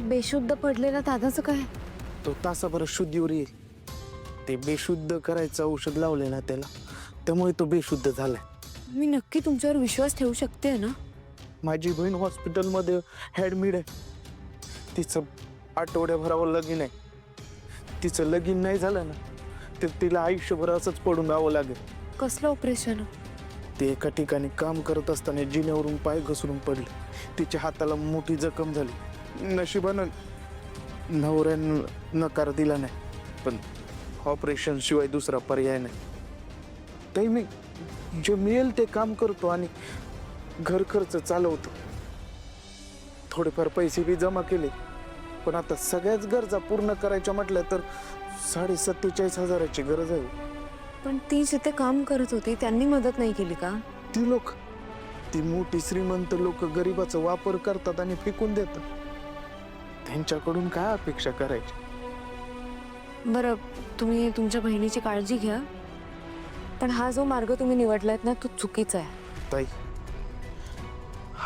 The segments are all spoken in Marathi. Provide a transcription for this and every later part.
बेशुद्ध पडलेला दादाचं काय? तो तासाभर शुद्धीवर येईल. ते बेशुद्ध करायचं औषध लावले ना त्याला, त्यामुळे तो बेशुद्ध झालाय. मी नक्की तुमच्यावर विश्वास ठेवू शकते ना? माझी बहीण हॉस्पिटलमध्ये ॲडमिट आहे. तिचं आठवड्याभरावर लगीन आहे. तिचं लगीन नाही झालं ना तर तिला आयुष्यभर असंच पडून राहावं लागेल. कसलं ऑपरेशन? ते एका ठिकाणी काम करत असताना जिन्यावरून पाय घसरून पडले. तिच्या हाताला मोठी जखम झाली. नशिबानं नवऱ्यानं नकार दिला नाही, पण ऑपरेशन शिवाय दुसरा पर्याय नाही. ते मी जे मिळेल ते काम करतो आणि घर खर्च चालवतो. थोडेफार पैसे बी जमा केले, पण आता सगळ्याच गरजा पूर्ण करायच्या म्हटल्या तर 47,500 गरज आहे. पण ती जिथे काम करत होती त्यांनी मदत नाही केली का? ती मोठी श्रीमंत लोक गरिबाचा वापर करतात आणि फेकून देतात. त्यांच्याकडून काय अपेक्षा करायची? बरं, तुम्ही तुमच्या बहिणीची काळजी घ्या, पण हा जो मार्ग तुम्ही निवडलात ना तो चुकीचा आहे. ताई,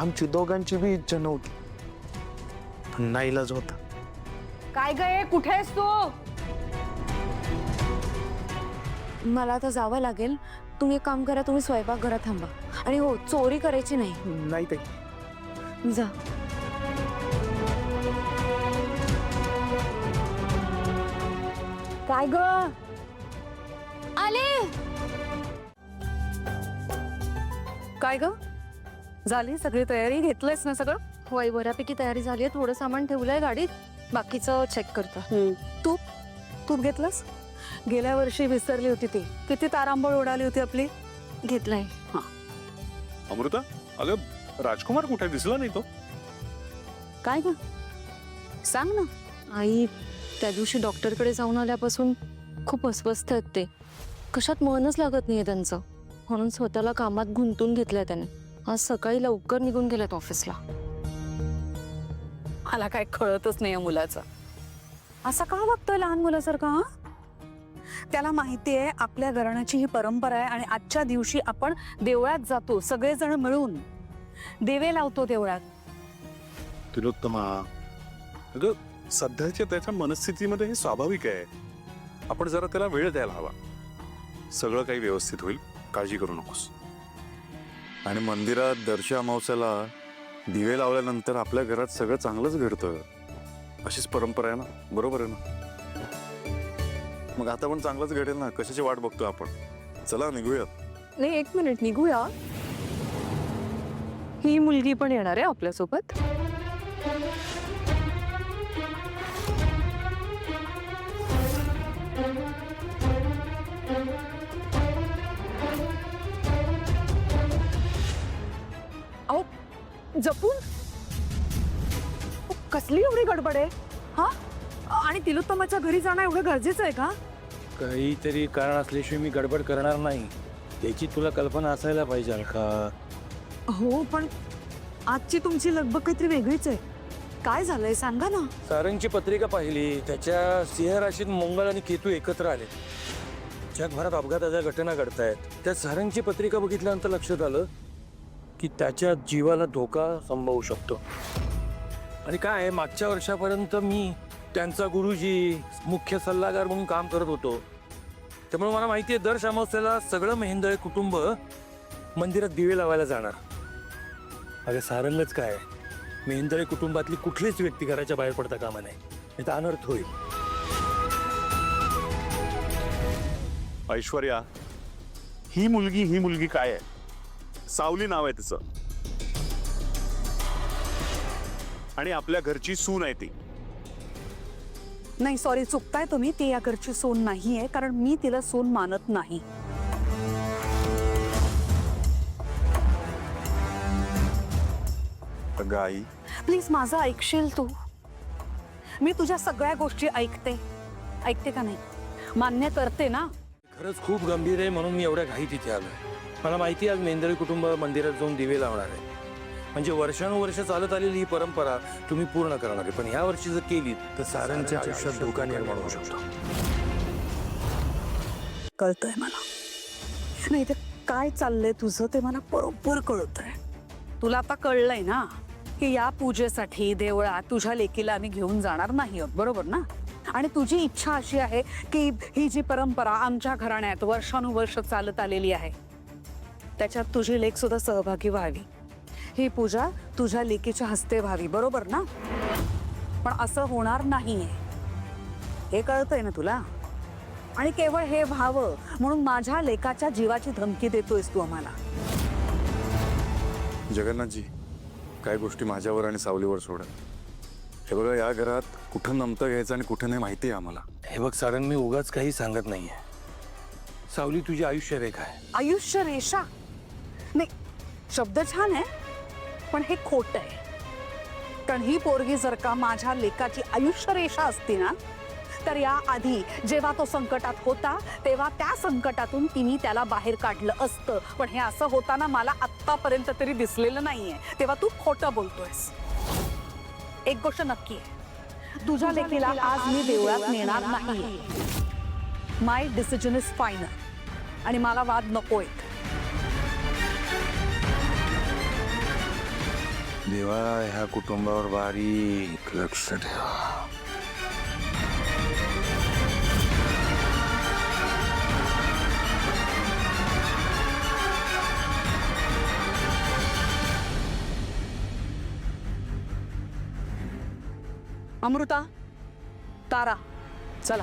आमची दोघांची बी इच्छा नव्हती, पण नाईलाज होता. काय गं, कुठे आहेस तू? मला आता जावं लागेल. तुम्ही एक काम करा, तुम्ही स्वयंपाकघरात थांबा. आणि हो, चोरी करायची नाही. नाही ताई. जा. काय गं? आले. काय ग, झाली सगळी तयारी? घेतलंयस ना सगळं? होय, बऱ्यापैकी तयारी झाली आहे. थोडं सामान ठेवलंय गाडीत, बाकीचं चेक करता. तूप घेतलंस? गेल्या वर्षी विसरली होती ती. किती तारांबळ उडाली होती आपली. घेतलाय. अमृता, अगं राजकुमार कुठे दिसला नाही तो? काय ग, सांग ना. आई, त्या दिवशी डॉक्टरकडे जाऊन आल्यापासून खूप अस्वस्थ आहेत ते. कशात मनच लागत नाहीये त्यांचं, म्हणून स्वतःला कामात गुंतून घेतलंय त्याने. आज सकाळी लवकर निघून गेलेत ऑफिसला. मला काय कळतच नाही या मुलाचं. असं का वागतोय लहान मुलासारखा? हा, त्याला माहिती आहे आपल्या घराण्याची ही परंपरा आहे आणि आजच्या दिवशी आपण देवळात जातो, सगळेजण मिळून देवे लावतो देवळात. तिलोत्तमा, अगं सध्याच्या त्याच्या मनस्थितीमध्ये हे स्वाभाविक आहे. आपण जरा त्याला वेळ द्यायला हवा. सगळं काही व्यवस्थित होईल, काळजी करू नकोस. आणि मंदिरात दर्श अमावस्याला दिवे लावल्यानंतर आपल्या घरात सगळं चांगलंच घडतं. अशीच परंपरा आहे ना, बरोबर आहे ना? मग आता पण चांगलंच घडेल ना. कशाची वाट बघतोय आपण? चला निघूयात. नाही, एक मिनिट, निघूया. ही मुलगी पण येणार आहे आपल्यासोबत. अहो, जपून. कसली एवढी गडबड आहे? हा, आणि तिलोत्तमाच्या घरी जाणं एवढं गरजेचं आहे का? काहीतरी कारण असल्याशिवाय मी गडबड करणार नाही. त्याची तुला कल्पना असायला पाहिजे का? हो, पण आजची तुमची लगबग काहीतरी वेगळीच आहे. काय झालंय सांगा ना. सारंगची पत्रिका पाहिली, त्याच्या सिंह राशीत मंगळ आणि केतू एकत्र आले. जगभरात अपघाताच्या घटना घडतायत. त्या सारंगची पत्रिका बघितल्यानंतर लक्षात आलं की त्याच्या जीवाला धोका संभवू शकतो. आणि काय, मागच्या वर्षापर्यंत मी त्यांचा गुरुजी, मुख्य सल्लागार म्हणून काम करत होतो. त्यामुळे मला माहिती आहे, दर अमावस्येला सगळं मेहेंदळे कुटुंब मंदिरात दिवे लावायला जाणार. अगं सारंगच काय, मेहेंदळे कुटुंबातली कुठलीच व्यक्ती घराच्या बाहेर पडता कामा नये, नाही तर अनर्थ होईल. ऐश्वर्या, ही मुलगी काय आहे? सावली नाव आहे तिचं. आणि आपल्या घरची सून आहे ती. नाही, सॉरी, चुकताय तुम्ही. ती या घरची सून नाहीये, कारण मी तिला सून मानत नाही. अगं आई, प्लीज माझं ऐकशील तू? मी तुझ्या सगळ्या गोष्टी ऐकते का नाही? मान्य करते ना? खरंच खूप गंभीर आहे, म्हणून मी एवढ्या घाईत इथे आलोय. मला माहिती आहे आज मेहेंदळे कुटुंब मंदिरात जाऊन दिवे लावणार आहे. म्हणजे वर्षानुवर्ष चालत आलेली ही परंपरा तुम्ही पूर्ण करणार आहे. पण ह्या वर्षी जर केली तर सारांच्या आयुष्यात धोका निर्माण होऊ शकतो. कळतंय मला. नाही, ते काय चाललंय तुझं ते मला बरोबर कळतंय. तुला आता कळलंय ना की या पूजेसाठी देवळात तुझ्या लेकीला आम्ही घेऊन जाणार नाही आहोत, बरोबर ना? आणि तुझी इच्छा अशी आहे की ही जी परंपरा आमच्या घराण्यात वर्षानुवर्ष चालत आलेली आहे त्याच्यात तुझी लेक सुद्धा सहभागी व्हावी, ही पूजा तुझ्या लेकीच्या हस्ते व्हावी, बरोबर ना? पण असं होणार नाहीये, हे कळतंय ना तुला? आणि केवळ हे व्हावं म्हणून माझ्या लेकाच्या जीवाची धमकी देतोयस तू आम्हाला. जगन्नाथजी, काय गोष्टी माझ्यावर आणि सावलीवर सोडा. हे बघा, या घरात कुठं नमतं घ्यायचं आणि कुठं नाही माहिती आहे आम्हाला. हे बघ सारंग, मी उगाच काही सांगत नाहीये. सावली तुझी आयुष्य रेखा आहे. आयुष्य रेषा नाही, शब्द छान आहे पण हे खोट आहे. कारण ही पोरगी जर का माझ्या लेकाची आयुष्य रेषा असती ना तर या आधी जेव्हा तो संकटात होता तेव्हा त्या संकटातून तिने त्याला बाहेर काढलं असतं. पण हे असं होताना मला आत्तापर्यंत तरी दिसलेलं नाहीये, तेव्हा तू खोटं बोलतोयस. एक गोष्ट नक्की आहे, तुझ्या लेकीला आज मी देवळात नेणार नाही. माय डिसिजन इज फायनल आणि मला वाद नकोय. देवा, ह्या कुटुंबावर बारीक लक्ष ठेवा. अमृता, तारा, चला.